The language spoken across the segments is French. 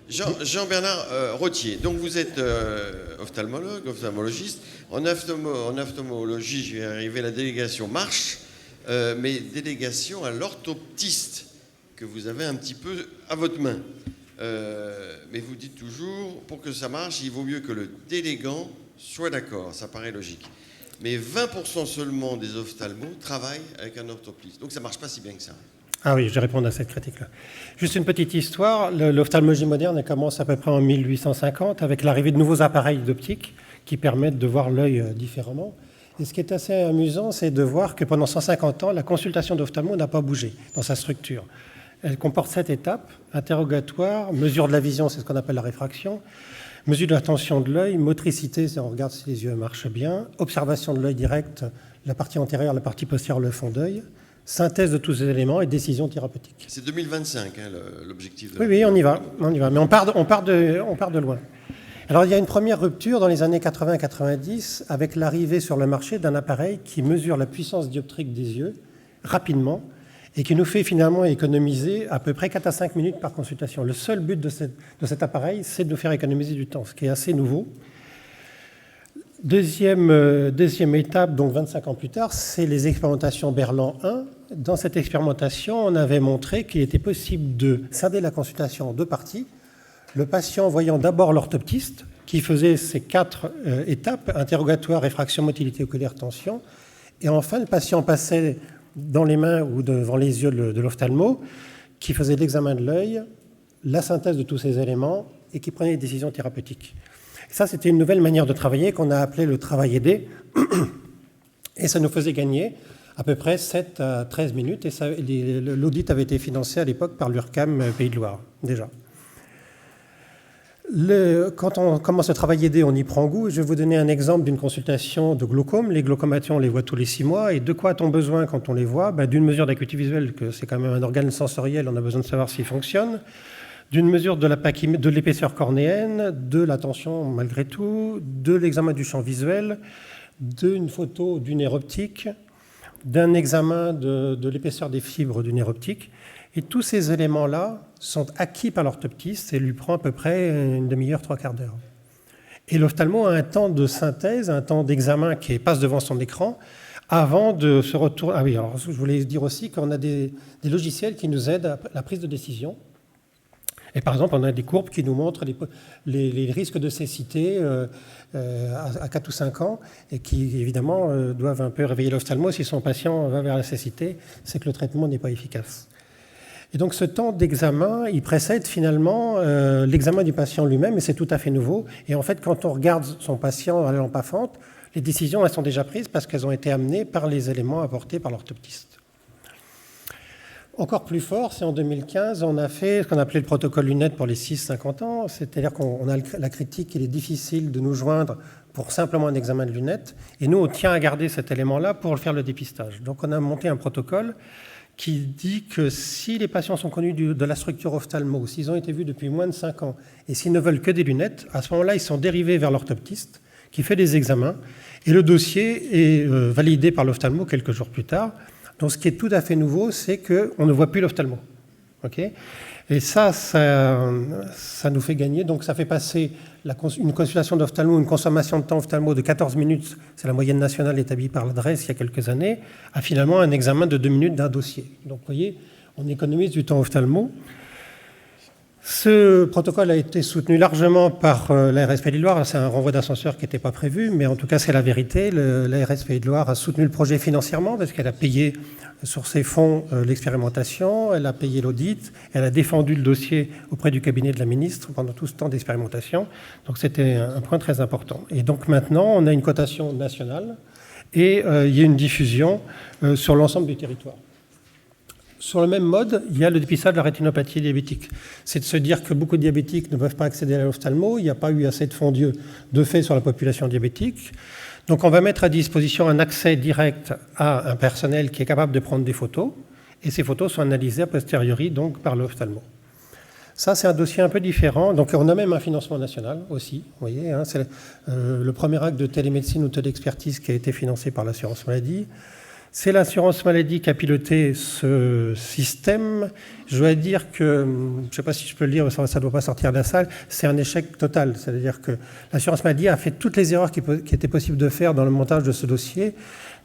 Jean-Bernard Rottier, donc vous êtes ophtalmologue, ophtalmologiste. En ophtalmologie, je vais arriver, la délégation marche, mais délégation à l'orthoptiste, que vous avez un petit peu à votre main. Mais vous dites toujours, pour que ça marche, il vaut mieux que le délégant soit d'accord, ça paraît logique. Mais 20% seulement des ophtalmos travaillent avec un orthoptiste, donc ça ne marche pas si bien que ça. Ah oui, je vais répondre à cette critique-là. Juste une petite histoire. L'ophtalmologie moderne, elle commence à peu près en 1850 avec l'arrivée de nouveaux appareils d'optique qui permettent de voir l'œil différemment. Et ce qui est assez amusant, c'est de voir que pendant 150 ans, la consultation d'ophtalmo n'a pas bougé dans sa structure. Elle comporte 7 étapes: interrogatoire, mesure de la vision, c'est ce qu'on appelle la réfraction, mesure de la tension de l'œil, motricité, c'est on regarde si les yeux marchent bien, observation de l'œil direct, la partie antérieure, la partie postérieure, le fond d'œil, synthèse de tous ces éléments et décision thérapeutique. C'est 2025, hein, l'objectif. Oui, on y va. Mais on part de loin. Alors, il y a une première rupture dans les années 80-90 avec l'arrivée sur le marché d'un appareil qui mesure la puissance dioptrique des yeux rapidement et qui nous fait finalement économiser à peu près 4 à 5 minutes par consultation. Le seul but de cet appareil, c'est de nous faire économiser du temps, ce qui est assez nouveau. Deuxième étape, donc 25 ans plus tard, c'est les expérimentations Berland 1. Dans cette expérimentation, on avait montré qu'il était possible de scinder la consultation en 2 parties. Le patient voyant d'abord l'orthoptiste, qui faisait ces 4 étapes, interrogatoire, réfraction, motilité oculaire, tension. Et enfin, le patient passait dans les mains ou devant les yeux de l'ophtalmo, qui faisait l'examen de l'œil, la synthèse de tous ces éléments et qui prenait des décisions thérapeutiques. Ça, c'était une nouvelle manière de travailler qu'on a appelée le travail aidé. Et ça nous faisait gagner à peu près 7 à 13 minutes. Et l'audit avait été financé à l'époque par l'URCAM Pays de Loire, déjà. Quand on commence le travail aidé, on y prend goût. Je vais vous donner un exemple d'une consultation de glaucome. Les glaucomations, on les voit tous les 6 mois. Et de quoi a-t-on besoin quand on les voit? D'une mesure d'acuité visuelle, que c'est quand même un organe sensoriel, on a besoin de savoir s'il fonctionne. D'une mesure de l'épaisseur cornéenne, de la tension malgré tout, de l'examen du champ visuel, d'une photo du nerf optique, d'un examen de l'épaisseur des fibres du nerf optique. Et tous ces éléments-là sont acquis par l'orthoptiste et lui prend à peu près une demi-heure, 3/4 d'heure. Et l'ophtalmo a un temps de synthèse, un temps d'examen qui passe devant son écran avant de se retourner. Ah oui, alors je voulais dire aussi qu'on a des logiciels qui nous aident à la prise de décision. Et par exemple, on a des courbes qui nous montrent les risques de cécité à 4 ou 5 ans et qui, évidemment, doivent un peu réveiller l'ophtalmo. Si son patient va vers la cécité, c'est que le traitement n'est pas efficace. Et donc, ce temps d'examen, il précède finalement l'examen du patient lui-même, et c'est tout à fait nouveau. Et en fait, quand on regarde son patient à la lampe affante, les décisions, elles sont déjà prises parce qu'elles ont été amenées par les éléments apportés par l'orthoptiste. Encore plus fort, c'est en 2015, on a fait ce qu'on appelait le protocole lunette pour les 6-50 ans, c'est-à-dire qu'on a la critique qu'il est difficile de nous joindre pour simplement un examen de lunettes, et nous, on tient à garder cet élément-là pour faire le dépistage. Donc, on a monté un protocole qui dit que si les patients sont connus de la structure ophtalmo, s'ils ont été vus depuis moins de 5 ans, et s'ils ne veulent que des lunettes, à ce moment-là, ils sont dérivés vers l'orthoptiste, qui fait des examens, et le dossier est validé par l'ophtalmo quelques jours plus tard. Donc, ce qui est tout à fait nouveau, c'est qu'on ne voit plus l'ophtalmo. Okay, et ça nous fait gagner. Donc, ça fait passer une consultation d'ophtalmo, une consommation de temps ophtalmo de 14 minutes, c'est la moyenne nationale établie par l'adresse il y a quelques années, à finalement un examen de 2 minutes d'un dossier. Donc, vous voyez, on économise du temps ophtalmo. Ce protocole a été soutenu largement par l'ARS Pays de Loire. C'est un renvoi d'ascenseur qui n'était pas prévu, mais en tout cas, c'est la vérité. L'ARS Pays de Loire a soutenu le projet financièrement parce qu'elle a payé sur ses fonds l'expérimentation, elle a payé l'audit, elle a défendu le dossier auprès du cabinet de la ministre pendant tout ce temps d'expérimentation. Donc, c'était un point très important. Et donc, maintenant, on a une cotation nationale et il y a une diffusion sur l'ensemble du territoire. Sur le même mode, il y a le dépistage de la rétinopathie diabétique. C'est de se dire que beaucoup de diabétiques ne peuvent pas accéder à l'ophtalmo. Il n'y a pas eu assez de fonds de fait sur la population diabétique. Donc, on va mettre à disposition un accès direct à un personnel qui est capable de prendre des photos. Et ces photos sont analysées a posteriori donc, par l'ophtalmo. Ça, c'est un dossier un peu différent. Donc, on a même un financement national aussi. Vous voyez, hein, c'est le premier acte de télémédecine ou téléexpertise qui a été financé par l'assurance maladie. C'est l'assurance maladie qui a piloté ce système. Je dois dire que, je ne sais pas si je peux le dire, ça ne doit pas sortir de la salle, c'est un échec total. C'est-à-dire que l'assurance maladie a fait toutes les erreurs qui étaient possibles de faire dans le montage de ce dossier.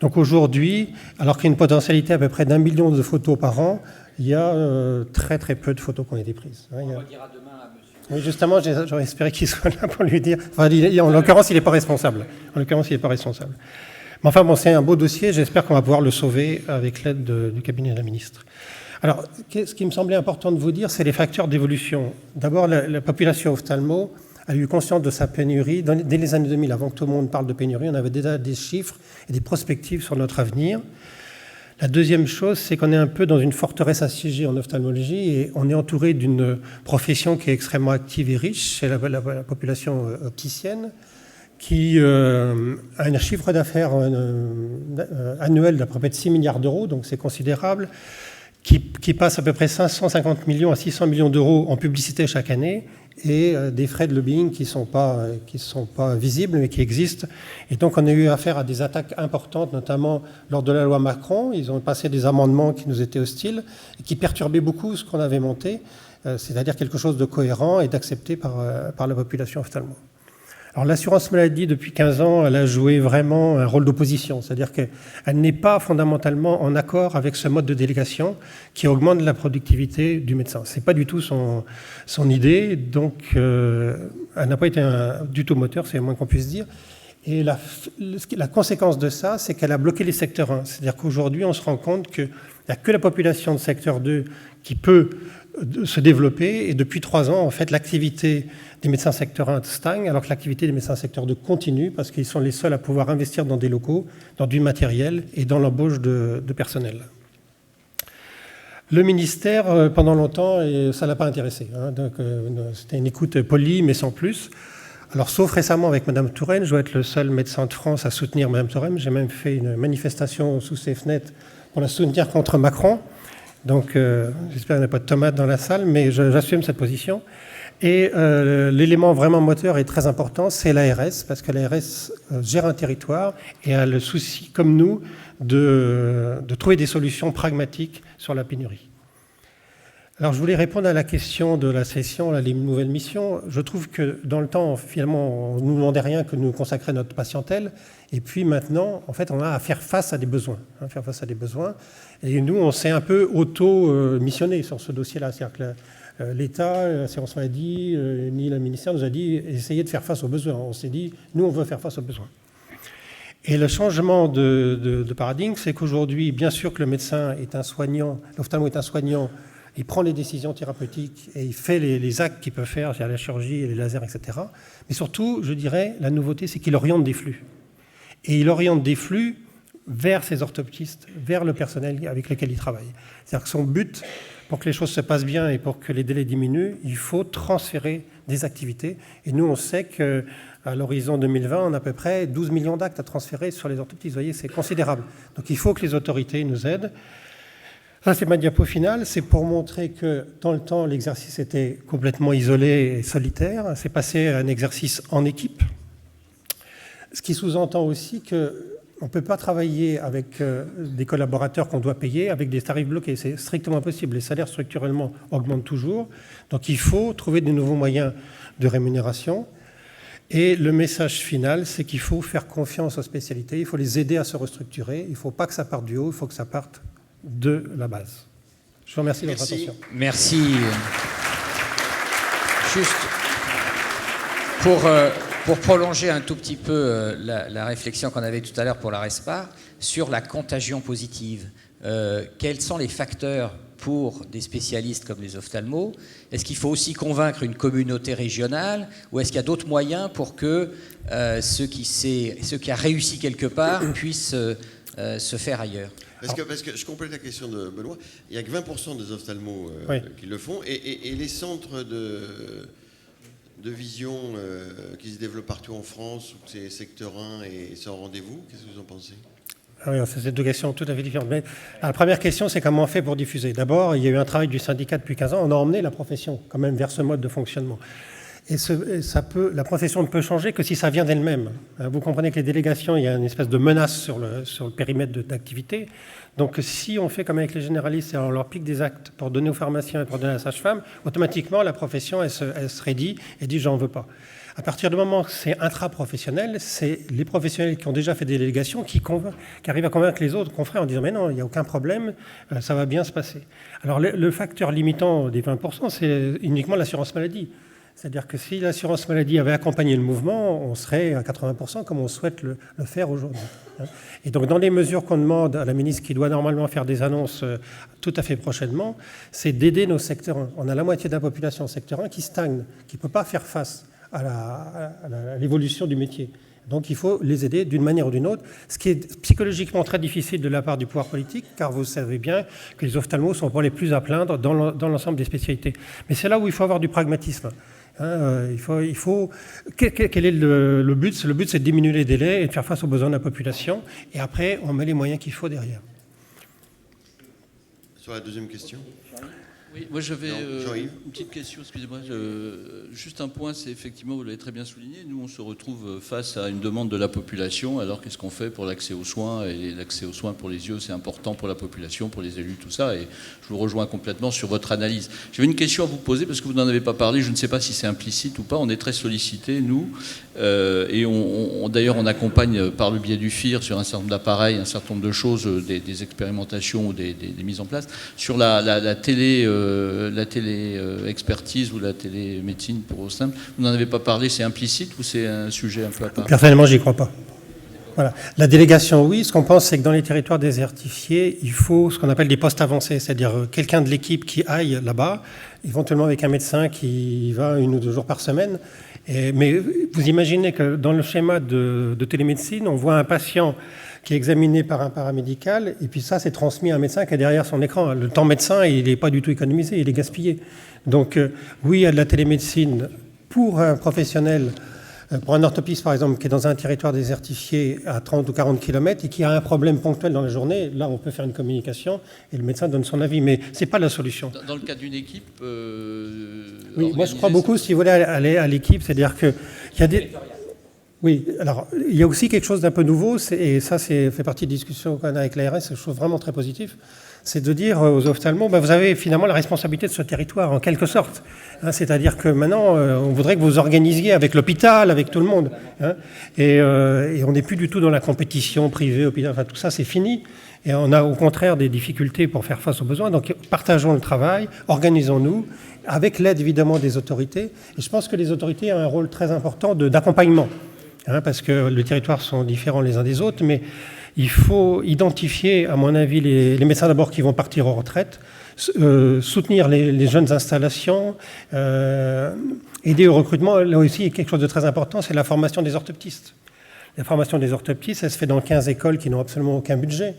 Donc aujourd'hui, alors qu'il y a une potentialité à peu près d'1 million de photos par an, il y a très très peu de photos qui ont été prises. On le dira demain à monsieur. Oui, justement, j'aurais espéré qu'il soit là pour lui dire. Enfin, en l'occurrence, il n'est pas responsable. Mais enfin, bon, c'est un beau dossier. J'espère qu'on va pouvoir le sauver avec l'aide du cabinet de la ministre. Alors, ce qui me semblait important de vous dire, c'est les facteurs d'évolution. D'abord, la population ophtalmo a eu conscience de sa pénurie. Dès les années 2000, avant que tout le monde parle de pénurie, on avait déjà des chiffres et des perspectives sur notre avenir. La deuxième chose, c'est qu'on est un peu dans une forteresse assiégée en ophtalmologie et on est entouré d'une profession qui est extrêmement active et riche, c'est la population opticienne, qui a un chiffre d'affaires annuel d'à peu près de 6 milliards d'euros, donc c'est considérable, qui passe à peu près 550 millions à 600 millions d'euros en publicité chaque année, et des frais de lobbying qui ne sont pas visibles, mais qui existent. Et donc on a eu affaire à des attaques importantes, notamment lors de la loi Macron. Ils ont passé des amendements qui nous étaient hostiles, et qui perturbaient beaucoup ce qu'on avait monté, c'est-à-dire quelque chose de cohérent et d'accepté par la population ophtalmo. Alors l'assurance maladie, depuis 15 ans, elle a joué vraiment un rôle d'opposition, c'est-à-dire qu'elle n'est pas fondamentalement en accord avec ce mode de délégation qui augmente la productivité du médecin. Ce n'est pas du tout son idée, donc elle n'a pas été du tout moteur, c'est le moins qu'on puisse dire. Et la conséquence de ça, c'est qu'elle a bloqué les secteurs 1. C'est-à-dire qu'aujourd'hui, on se rend compte qu'il n'y a que la population de secteur 2 qui peut se développer. Et depuis 3 ans, en fait, l'activité des médecins secteur 1 stagne, alors que l'activité des médecins secteur 2 continue, parce qu'ils sont les seuls à pouvoir investir dans des locaux, dans du matériel et dans l'embauche de personnel. Le ministère, pendant longtemps, ça ne l'a pas intéressé. Donc, c'était une écoute polie, mais sans plus. Alors, sauf récemment avec Mme Touraine, je dois être le seul médecin de France à soutenir Mme Touraine. J'ai même fait une manifestation sous ses fenêtres pour la soutenir contre Macron. Donc, j'espère qu'il n'y a pas de tomates dans la salle, mais j'assume cette position. Et l'élément vraiment moteur et très important, c'est l'ARS, parce que l'ARS gère un territoire et a le souci, comme nous, de trouver des solutions pragmatiques sur la pénurie. Alors, je voulais répondre à la question de la session, les nouvelles missions. Je trouve que dans le temps, finalement, on ne nous demandait rien que de nous consacrer notre patientèle. Et puis maintenant, en fait, on a à faire face à des besoins. Et nous, on s'est un peu auto-missionné sur ce dossier-là. C'est-à-dire que l'État, l'assurance maladie, ni le ministère nous a dit essayez de faire face aux besoins. On s'est dit, nous, on veut faire face aux besoins. Et le changement de paradigme, c'est qu'aujourd'hui, bien sûr que le médecin est un soignant, l'ophtalmo est un soignant, il prend les décisions thérapeutiques et il fait les actes qu'il peut faire, c'est-à-dire la chirurgie, les lasers, etc. Mais surtout, je dirais, la nouveauté, c'est qu'il oriente des flux. Et il oriente des flux vers ses orthoptistes, vers le personnel avec lequel il travaille. C'est-à-dire que son but, pour que les choses se passent bien et pour que les délais diminuent, il faut transférer des activités. Et nous, on sait qu'à l'horizon 2020, on a à peu près 12 millions d'actes à transférer sur les orthoptistes. Vous voyez, c'est considérable. Donc il faut que les autorités nous aident. Ça, c'est ma diapo finale. C'est pour montrer que dans le temps, l'exercice était complètement isolé et solitaire. C'est passé à un exercice en équipe. Ce qui sous-entend aussi qu'on ne peut pas travailler avec des collaborateurs qu'on doit payer avec des tarifs bloqués. C'est strictement impossible. Les salaires structurellement augmentent toujours. Donc il faut trouver de nouveaux moyens de rémunération. Et le message final, c'est qu'il faut faire confiance aux spécialités. Il faut les aider à se restructurer. Il ne faut pas que ça parte du haut, il faut que ça parte de la base. Je vous remercie de votre attention. Merci. Juste pour prolonger un tout petit peu la réflexion qu'on avait tout à l'heure pour la RESPA, sur la contagion positive, quels sont les facteurs pour des spécialistes comme les ophtalmos? Est-ce qu'il faut aussi convaincre une communauté régionale ou est-ce qu'il y a d'autres moyens pour que ce qui a réussi quelque part puisse se faire ailleurs? Parce que je complète la question de Benoît, il n'y a que 20% des ophtalmos qui le font, et les centres de vision qui se développent partout en France, où c'est secteur 1 et sans rendez-vous, qu'est-ce que vous en pensez? Ah oui, c'est deux questions tout à fait différentes. Mais la première question, c'est comment on fait pour diffuser. D'abord, il y a eu un travail du syndicat depuis 15 ans, on a emmené la profession quand même vers ce mode de fonctionnement. Et la profession ne peut changer que si ça vient d'elle-même. Vous comprenez que les délégations, il y a une espèce de menace sur le périmètre d'activité. Donc si on fait comme avec les généralistes et on leur pique des actes pour donner aux pharmaciens et pour donner à la sage-femme, automatiquement la profession elle se raidit et dit j'en veux pas. À partir du moment où c'est intra-professionnel, c'est les professionnels qui ont déjà fait des délégations qui arrivent à convaincre les autres confrères en disant mais non, il n'y a aucun problème, ça va bien se passer. Alors le facteur limitant des 20%, c'est uniquement l'assurance maladie. C'est-à-dire que si l'assurance maladie avait accompagné le mouvement, on serait à 80% comme on souhaite le faire aujourd'hui. Et donc dans les mesures qu'on demande à la ministre qui doit normalement faire des annonces tout à fait prochainement, c'est d'aider nos secteurs 1. On a la moitié de la population secteur 1 qui stagne, qui ne peut pas faire face à l'évolution du métier. Donc il faut les aider d'une manière ou d'une autre, ce qui est psychologiquement très difficile de la part du pouvoir politique, car vous savez bien que les ophtalmos sont pour les plus à plaindre dans l'ensemble des spécialités. Mais c'est là où il faut avoir du pragmatisme. Quel est le but? Le but, c'est de diminuer les délais et de faire face aux besoins de la population. Et après, on met les moyens qu'il faut derrière. Sur la deuxième question. Oui, moi j'avais une petite question, excusez-moi. Juste un point, c'est effectivement, vous l'avez très bien souligné, nous on se retrouve face à une demande de la population, alors qu'est-ce qu'on fait pour l'accès aux soins? Et l'accès aux soins pour les yeux, c'est important pour la population, pour les élus, tout ça, et je vous rejoins complètement sur votre analyse. J'avais une question à vous poser, parce que vous n'en avez pas parlé, je ne sais pas si c'est implicite ou pas, on est très sollicités, nous, et d'ailleurs on accompagne par le biais du FIR sur un certain nombre d'appareils, un certain nombre de choses, des expérimentations ou des mises en place, sur la télé expertise ou la télémédecine pour au simple. Vous n'en avez pas parlé, c'est implicite ou c'est un sujet un peu à part? Personnellement, j'y crois pas. Voilà. La délégation, oui. Ce qu'on pense, c'est que dans les territoires désertifiés, il faut ce qu'on appelle des postes avancés, c'est-à-dire quelqu'un de l'équipe qui aille là-bas, éventuellement avec un médecin qui va 1 ou 2 jours par semaine. Mais vous imaginez que dans le schéma de télémédecine, on voit un patient qui est examiné par un paramédical, et puis ça, c'est transmis à un médecin qui est derrière son écran. Le temps médecin, il n'est pas du tout économisé, il est gaspillé. Donc oui, il y a de la télémédecine pour un professionnel, pour un orthoptiste par exemple, qui est dans un territoire désertifié à 30 ou 40 km et qui a un problème ponctuel dans la journée. Là, on peut faire une communication et le médecin donne son avis, mais ce n'est pas la solution. Dans le cas d'une équipe oui, moi je crois beaucoup, si vous voulez, aller à l'équipe, c'est-à-dire qu'il y a des... Oui, alors il y a aussi quelque chose d'un peu nouveau, et ça fait partie de discussions qu'on a avec l'ARS, c'est une chose vraiment très positive, c'est de dire aux ophtalmos, vous avez finalement la responsabilité de ce territoire, en quelque sorte. C'est-à-dire que maintenant, on voudrait que vous organisiez avec l'hôpital, avec tout le monde. Et on n'est plus du tout dans la compétition privée, hôpital, enfin tout ça c'est fini. Et on a au contraire des difficultés pour faire face aux besoins. Donc partageons le travail, organisons-nous, avec l'aide évidemment des autorités. Et je pense que les autorités ont un rôle très important d'accompagnement. Parce que les territoires sont différents les uns des autres, mais il faut identifier, à mon avis, les médecins d'abord qui vont partir en retraite, soutenir les jeunes installations, aider au recrutement. Là aussi, il y a quelque chose de très important, c'est la formation des orthoptistes. La formation des orthoptistes, elle se fait dans 15 écoles qui n'ont absolument aucun budget.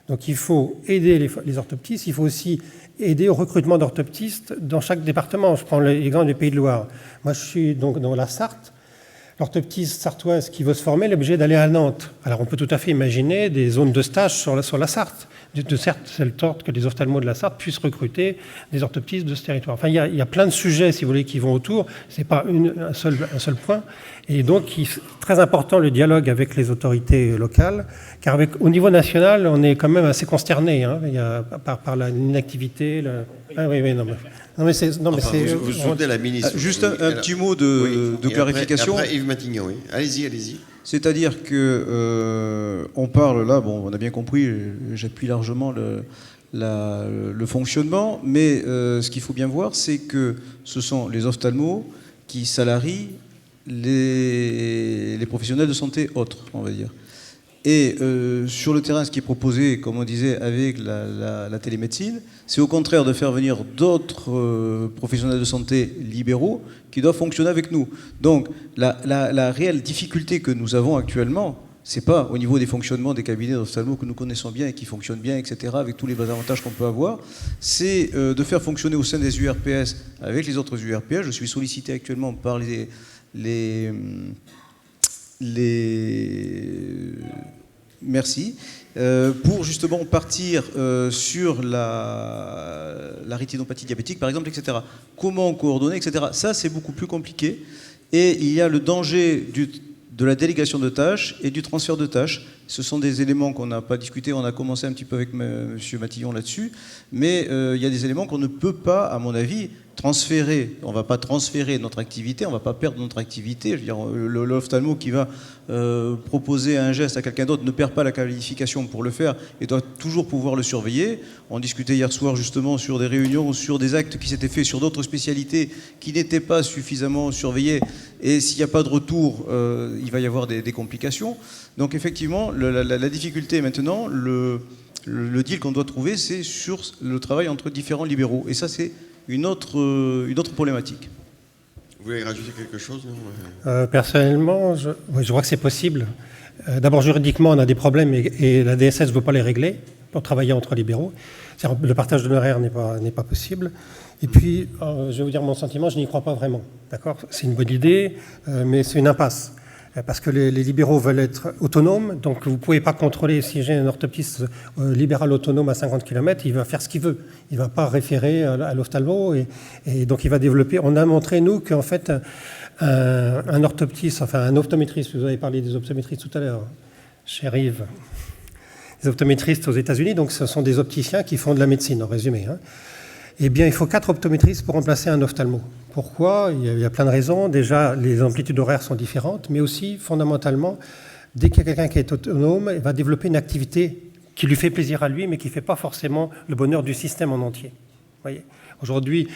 Donc il faut aider les orthoptistes, il faut aussi aider au recrutement d'orthoptistes dans chaque département. Je prends l'exemple du Pays de Loire. Moi, je suis donc dans la Sarthe. L'orthoptiste sartoise qui veut se former, elle est obligée d'aller à Nantes. Alors on peut tout à fait imaginer des zones de stage sur la Sarthe. De telle sorte que les ophtalmos de la Sarthe puissent recruter des orthoptistes de ce territoire. Enfin, il y a plein de sujets, si vous voulez, qui vont autour. Ce n'est pas un seul point. Et donc, c'est très important le dialogue avec les autorités locales, car au niveau national, on est quand même assez consterné. Il y a, par l'inactivité. Vous soutenez la ministre. Juste un petit mot de clarification. Après Yves Matignon, oui. Allez-y. C'est-à-dire que on parle là, on a bien compris, j'appuie largement le fonctionnement, mais ce qu'il faut bien voir, c'est que ce sont les ophtalmos qui salarient les professionnels de santé autres, on va dire. Et sur le terrain, ce qui est proposé, comme on disait, avec la télémédecine, c'est au contraire de faire venir d'autres professionnels de santé libéraux qui doivent fonctionner avec nous. Donc la réelle difficulté que nous avons actuellement, c'est pas au niveau des fonctionnements des cabinets d'ophtalmo que nous connaissons bien et qui fonctionnent bien, etc., avec tous les avantages qu'on peut avoir, c'est de faire fonctionner au sein des URPS avec les autres URPS. Je suis sollicité actuellement par Merci. Pour justement partir sur la rétinopathie diabétique, par exemple, etc. Comment coordonner, etc. Ça, c'est beaucoup plus compliqué. Et il y a le danger de la délégation de tâches et du transfert de tâches. Ce sont des éléments qu'on n'a pas discutés. On a commencé un petit peu avec M. Matillon là-dessus. Mais il y a des éléments qu'on ne peut pas, à mon avis, transférer. On ne va pas transférer notre activité, on ne va pas perdre notre activité. Je veux dire, l'ophtalmo qui va proposer un geste à quelqu'un d'autre ne perd pas la qualification pour le faire et doit toujours pouvoir le surveiller. On discutait hier soir justement sur des réunions, sur des actes qui s'étaient faits sur d'autres spécialités qui n'étaient pas suffisamment surveillées. Et s'il n'y a pas de retour, il va y avoir des complications. Donc effectivement, la difficulté maintenant, le deal qu'on doit trouver, c'est sur le travail entre différents libéraux. Et ça, c'est une autre problématique. Vous voulez rajouter quelque chose, non Personnellement, je vois que c'est possible. D'abord, juridiquement, on a des problèmes et la DSS ne veut pas les régler pour travailler entre libéraux. Le partage d'honoraires n'est pas possible. Et puis, je vais vous dire mon sentiment, je n'y crois pas vraiment. D'accord ? C'est une bonne idée, mais c'est une impasse. Parce que les libéraux veulent être autonomes, donc vous ne pouvez pas contrôler. Si j'ai un orthoptiste libéral autonome à 50 km, il va faire ce qu'il veut. Il ne va pas référer à l'ophtalmo et donc il va développer. On a montré, nous, qu'en fait, un orthoptiste, enfin un optométriste, vous avez parlé des optométristes tout à l'heure, chez Rive, les optométristes aux États-Unis, donc ce sont des opticiens qui font de la médecine, en résumé. Eh bien, il faut 4 optométristes pour remplacer un ophtalmo. Pourquoi ? Il y a plein de raisons. Déjà, les amplitudes horaires sont différentes, mais aussi, fondamentalement, dès qu'il y a quelqu'un qui est autonome, il va développer une activité qui lui fait plaisir à lui, mais qui ne fait pas forcément le bonheur du système en entier. Voyez ? Aujourd'hui,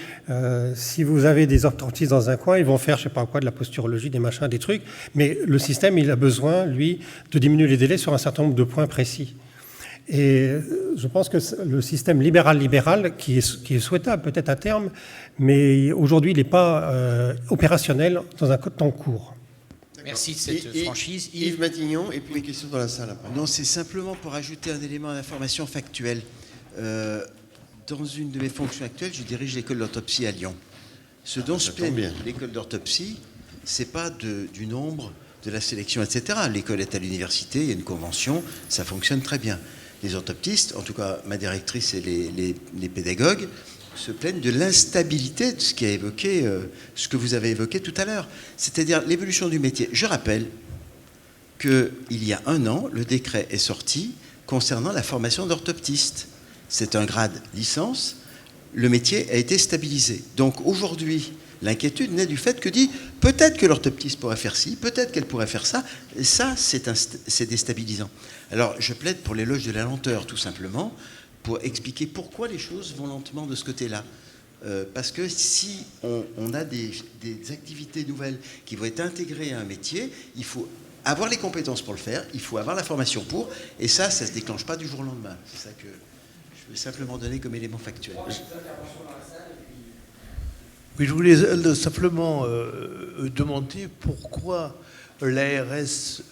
si vous avez des orthoptistes dans un coin, ils vont faire, je ne sais pas quoi, de la posturologie, des machins, des trucs, mais le système, il a besoin, lui, de diminuer les délais sur un certain nombre de points précis. Et je pense que le système libéral, qui est souhaitable peut-être à terme, mais aujourd'hui il n'est pas opérationnel dans un temps court. Merci de cette franchise. Yves Matignon, et puis une question dans la salle après. Non, c'est simplement pour ajouter un élément d'information factuelle. Dans une de mes fonctions actuelles, je dirige l'école d'autopsie à Lyon. Ce dont se plaît l'école d'autopsie, c'est pas du nombre, de la sélection, etc. L'école est à l'université, il y a une convention, ça fonctionne très bien. Les orthoptistes, en tout cas ma directrice et les pédagogues, se plaignent de l'instabilité de ce que vous avez évoqué tout à l'heure, c'est-à-dire l'évolution du métier. Je rappelle qu'il y a 1 an, le décret est sorti concernant la formation d'orthoptiste. C'est un grade licence, le métier a été stabilisé. Donc aujourd'hui, l'inquiétude naît du fait que peut-être que l'orthoptiste pourrait faire ci, peut-être qu'elle pourrait faire ça, et ça, c'est déstabilisant. Alors, je plaide pour l'éloge de la lenteur, tout simplement, pour expliquer pourquoi les choses vont lentement de ce côté-là. Parce que si on a des activités nouvelles qui vont être intégrées à un métier, il faut avoir les compétences pour le faire, il faut avoir la formation pour, et ça ne se déclenche pas du jour au lendemain. C'est ça que je veux simplement donner comme élément factuel. Oui, je voulais simplement demander pourquoi l'ARS,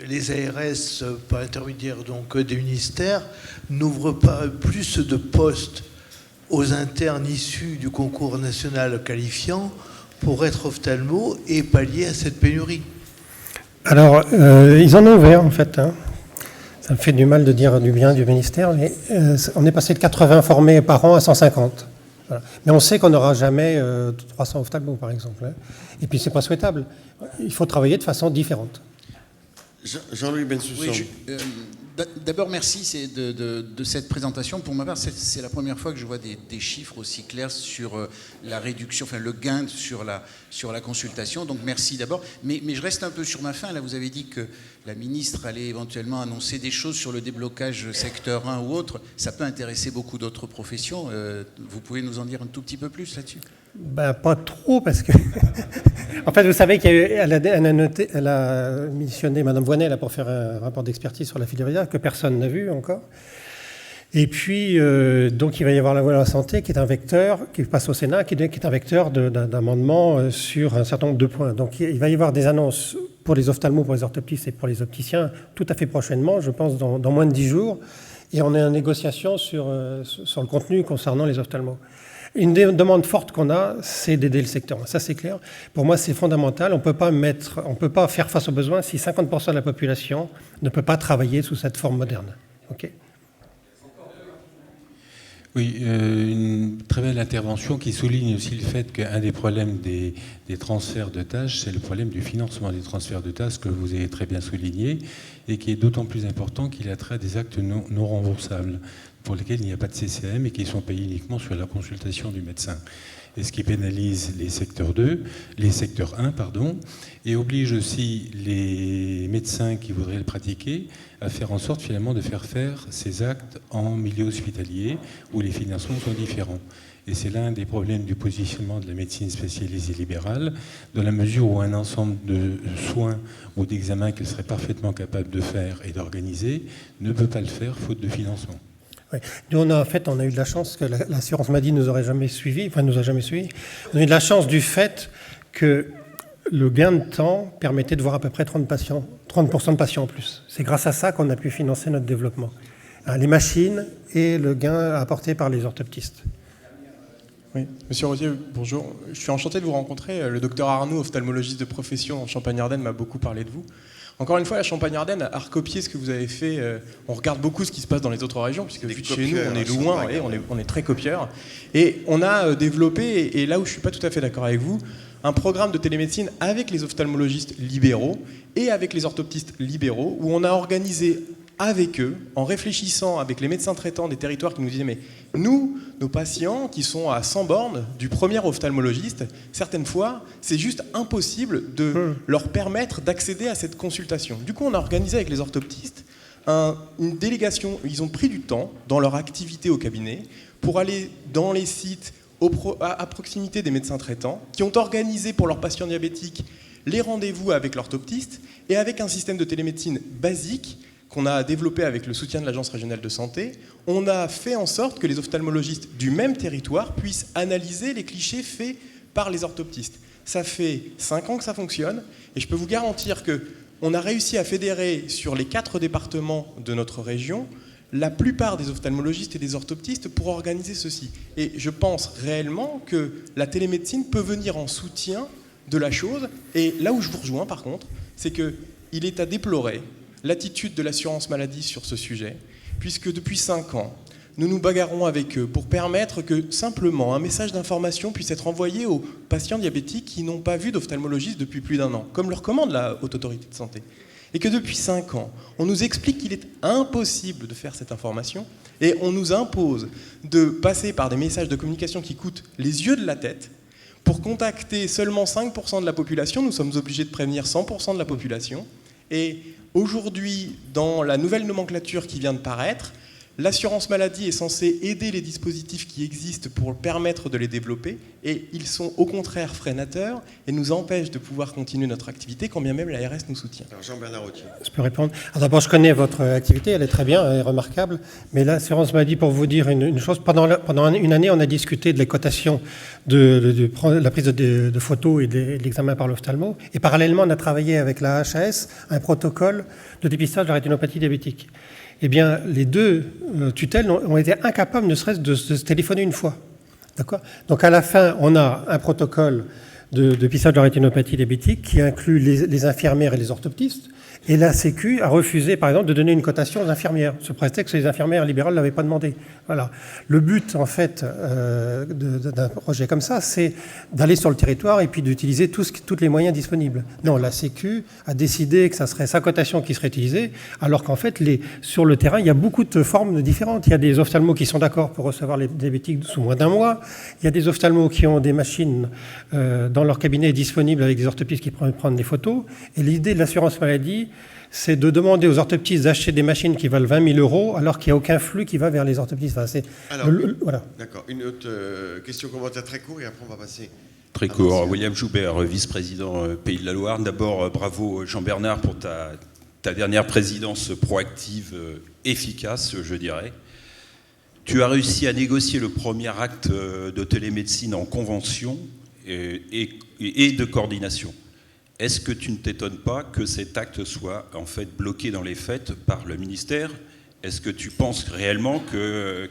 les ARS, par intermédiaire donc des ministères, n'ouvrent pas plus de postes aux internes issus du concours national qualifiant pour être ophtalmo et pallier à cette pénurie. Alors, ils en ont ouvert en fait. Ça me fait du mal de dire du bien du ministère, mais on est passé de 80 formés par an à 150. Voilà. Mais on sait qu'on n'aura jamais 300 ophtalmos, par exemple. Et puis, ce n'est pas souhaitable. Il faut travailler de façon différente. Jean-Louis Bensoussan. Oui, d'abord, merci de cette présentation. Pour ma part, c'est la première fois que je vois des chiffres aussi clairs sur la réduction, enfin le gain sur la consultation. Donc, merci d'abord. Mais je reste un peu sur ma faim. Là, vous avez dit que la ministre allait éventuellement annoncer des choses sur le déblocage secteur 1 ou autre. Ça peut intéresser beaucoup d'autres professions. Vous pouvez nous en dire un tout petit peu plus là-dessus ? Ben, pas trop, parce que... En fait, vous savez qu'elle a missionné Mme Voinel pour faire un rapport d'expertise sur la filière que personne n'a vu encore. Et puis, donc, il va y avoir la voie de la santé qui est un vecteur, qui passe au Sénat, qui est un vecteur d'amendement sur un certain nombre de points. Donc, il va y avoir des annonces pour les ophtalmos, pour les orthoptistes et pour les opticiens tout à fait prochainement, je pense dans moins de 10 jours. Et on est en négociation sur le contenu concernant les ophtalmos. Une des demandes fortes qu'on a, c'est d'aider le secteur. Ça, c'est clair. Pour moi, c'est fondamental. On ne peut pas faire face aux besoins si 50% de la population ne peut pas travailler sous cette forme moderne. Okay. Oui, une très belle intervention qui souligne aussi le fait qu'un des problèmes des transferts de tâches, c'est le problème du financement des transferts de tâches que vous avez très bien souligné et qui est d'autant plus important qu'il a trait à des actes non remboursables pour lesquels il n'y a pas de CCM et qui sont payés uniquement sur la consultation du médecin. Et ce qui pénalise les secteurs 1, et oblige aussi les médecins qui voudraient le pratiquer à faire en sorte finalement de faire ces actes en milieu hospitalier où les financements sont différents. Et c'est l'un des problèmes du positionnement de la médecine spécialisée libérale, dans la mesure où un ensemble de soins ou d'examens qu'elle serait parfaitement capable de faire et d'organiser ne peut pas le faire faute de financement. Oui. Nous, on a eu de la chance que l'assurance maladie nous a jamais suivis. On a eu de la chance du fait que le gain de temps permettait de voir à peu près 30% de patients en plus. C'est grâce à ça qu'on a pu financer notre développement. Les machines et le gain apporté par les orthoptistes. Oui, Monsieur Rosier, bonjour. Je suis enchanté de vous rencontrer. Le docteur Arnoux, ophtalmologiste de profession en Champagne-Ardenne, m'a beaucoup parlé de vous. Encore une fois, la Champagne-Ardenne a recopié ce que vous avez fait. On regarde beaucoup ce qui se passe dans les autres régions, puisque vu de chez nous, on est loin, on est très copieurs. Et on a développé, et là où je ne suis pas tout à fait d'accord avec vous, un programme de télémédecine avec les ophtalmologistes libéraux et avec les orthoptistes libéraux, où on a organisé avec eux, en réfléchissant avec les médecins traitants des territoires qui nous disaient « mais nous, nos patients qui sont à 100 bornes du premier ophtalmologiste, certaines fois, c'est juste impossible de leur permettre d'accéder à cette consultation. » Du coup, on a organisé avec les orthoptistes une délégation. Ils ont pris du temps dans leur activité au cabinet pour aller dans les sites à proximité des médecins traitants, qui ont organisé pour leurs patients diabétiques les rendez-vous avec l'orthoptiste, et avec un système de télémédecine basique qu'on a développé avec le soutien de l'Agence régionale de santé, on a fait en sorte que les ophtalmologistes du même territoire puissent analyser les clichés faits par les orthoptistes. Ça fait 5 ans que ça fonctionne, et je peux vous garantir qu'on a réussi à fédérer sur les 4 départements de notre région la plupart des ophtalmologistes et des orthoptistes pour organiser ceci. Et je pense réellement que la télémédecine peut venir en soutien de la chose, et là où je vous rejoins par contre, c'est qu'il est à déplorer l'attitude de l'assurance maladie sur ce sujet, puisque depuis 5 ans, nous nous bagarrons avec eux pour permettre que simplement un message d'information puisse être envoyé aux patients diabétiques qui n'ont pas vu d'ophtalmologiste depuis plus d'1 an, comme le recommande la Haute Autorité de Santé. Et que depuis 5 ans, on nous explique qu'il est impossible de faire cette information, et on nous impose de passer par des messages de communication qui coûtent les yeux de la tête. Pour contacter seulement 5% de la population, nous sommes obligés de prévenir 100% de la population. Et aujourd'hui, dans la nouvelle nomenclature qui vient de paraître, l'assurance maladie est censée aider les dispositifs qui existent pour permettre de les développer, et ils sont au contraire freinateurs et nous empêchent de pouvoir continuer notre activité quand bien même l'ARS nous soutient. Alors Jean-Bernard Rotier. Je peux répondre. Alors d'abord, je connais votre activité, elle est très bien, elle est remarquable, mais l'assurance maladie, pour vous dire une chose, pendant une année, on a discuté de la cotation de la prise de photos et de l'examen par l'ophtalmo, et parallèlement, on a travaillé avec la HAS un protocole de dépistage de la rétinopathie diabétique. Eh bien, les deux tutelles ont été incapables, ne serait-ce de se téléphoner une fois. D'accord ? Donc, à la fin, on a un protocole de dépistage de la rétinopathie diabétique qui inclut les infirmières et les orthoptistes. Et la Sécu a refusé, par exemple, de donner une cotation aux infirmières, sous prétexte que les infirmières libérales ne l'avaient pas demandé. Voilà. Le but, en fait, d'un projet comme ça, c'est d'aller sur le territoire et puis d'utiliser tous les moyens disponibles. Non, la Sécu a décidé que ça serait sa cotation qui serait utilisée, alors qu'en fait, sur le terrain, il y a beaucoup de formes différentes. Il y a des ophtalmos qui sont d'accord pour recevoir les diabétiques sous moins d'1 mois. Il y a des ophtalmos qui ont des machines dans leur cabinet disponibles avec des orthoptistes qui prennent des photos. Et l'idée de l'assurance maladie, c'est de demander aux orthoptistes d'acheter des machines qui valent 20 000 € alors qu'il n'y a aucun flux qui va vers les orthoptistes. Enfin, alors, voilà. D'accord. Une autre question, commentaire très court, et après on va passer. Très court. William Joubert, vice-président Pays de la Loire. D'abord, bravo Jean-Bernard pour ta dernière présidence proactive, efficace, je dirais. Tu as réussi à négocier le premier acte de télémédecine en convention et de coordination. Est-ce que tu ne t'étonnes pas que cet acte soit en fait bloqué dans les faits par le ministère ? Est-ce que tu penses réellement que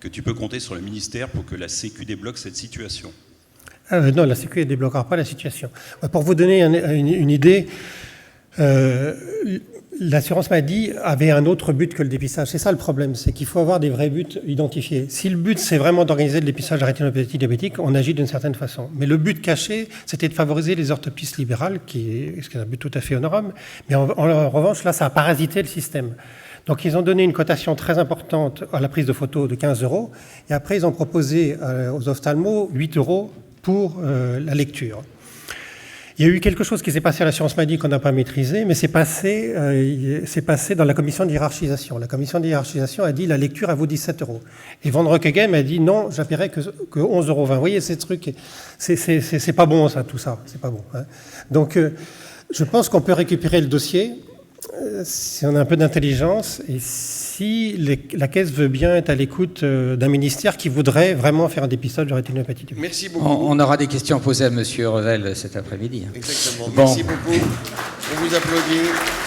que tu peux compter sur le ministère pour que la Sécu débloque cette situation? Non, la Sécu ne débloquera pas la situation. Pour vous donner une idée, l'assurance maladie avait un autre but que le dépistage. C'est ça le problème, c'est qu'il faut avoir des vrais buts identifiés. Si le but, c'est vraiment d'organiser le dépistage de la rétinopathie diabétique, on agit d'une certaine façon. Mais le but caché, c'était de favoriser les orthoptistes libérales, ce qui est un but tout à fait honorable. Mais en revanche, là, ça a parasité le système. Donc, ils ont donné une cotation très importante à la prise de photo de 15 €. Et après, ils ont proposé aux ophtalmos 8 € pour la lecture. Il y a eu quelque chose qui s'est passé à l'assurance maladie qu'on n'a pas maîtrisé, mais c'est passé dans la commission de hiérarchisation. La commission de hiérarchisation a dit la lecture, elle vaut 17 €. Et Van Rockeghem a dit non, j'appellerai que 11,20 €. Vous voyez, ces trucs, c'est pas bon, ça, tout ça. C'est pas bon. Hein. Donc, je pense qu'on peut récupérer le dossier si on a un peu d'intelligence et si la Caisse veut bien être à l'écoute d'un ministère qui voudrait vraiment faire un dépistage de rétinopathie diabétique. Merci beaucoup. On aura des questions à poser à M. Revel cet après-midi. Exactement. Bon. Merci beaucoup. On vous applaudit.